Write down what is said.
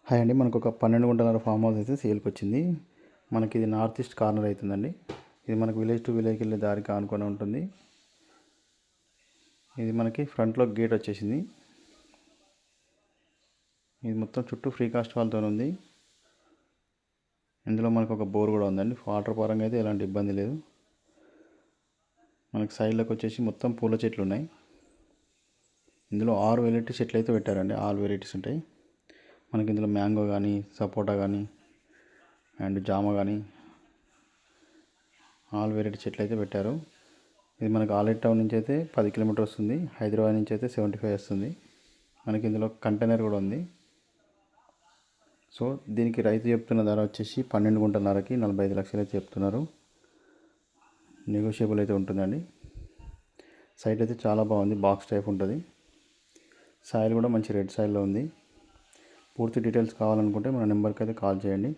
Hi అండి, మనకు ఒక 12 గుంటల ఫామ్ హౌస్ అయితే సేల్కి వచ్చింది. మనకి ఇది నార్త్ ఈస్ట్ కార్నర్ అవుతుందండి. ఇది మనకు విలేజ్ టు విలేజ్కి వెళ్ళే దారికి ఆనుకొని ఉంటుంది. ఇది మనకి ఫ్రంట్లో గేట్ వచ్చేసింది. ఇది మొత్తం చుట్టూ ఫ్రీ కాస్ట్ వాళ్ళతో ఉంది. ఇందులో మనకు ఒక బోర్ కూడా ఉందండి. వాటర్ పరంగా అయితే ఎలాంటి ఇబ్బంది లేదు. మనకి సైడ్లోకి వచ్చేసి మొత్తం పూల చెట్లు ఉన్నాయి. ఇందులో 6 వెరైటీ చెట్లు అయితే పెట్టారండి. ఆల్ వెరైటీస్ ఉంటాయి మనకి. ఇందులో మ్యాంగో కానీ, సపోటా కానీ అండ్ జామ కానీ ఆల్ వెరైటీ చెట్లు అయితే పెట్టారు. ఇది మనకు ఆలేట్ టౌన్ నుంచి అయితే 10 కిలోమీటర్ వస్తుంది. హైదరాబాద్ నుంచి అయితే 75 వస్తుంది. మనకి ఇందులో కంటైనర్ కూడా ఉంది. సో దీనికి రైతు చెప్తున్న ధర వచ్చేసి 12 గుంటలన్నరకి 45 లక్షలు అయితే చెప్తున్నారు. నెగోషియబుల్ అయితే ఉంటుందండి. సైట్ అయితే చాలా బాగుంది. బాక్స్ టైప్ ఉంటుంది. సాయిల్ కూడా మంచి రెడ్ సాయిల్లో ఉంది. పూర్తి డీటెయిల్స్ కావాలనుకుంటే మన నెంబర్కి అయితే కాల్ చేయండి.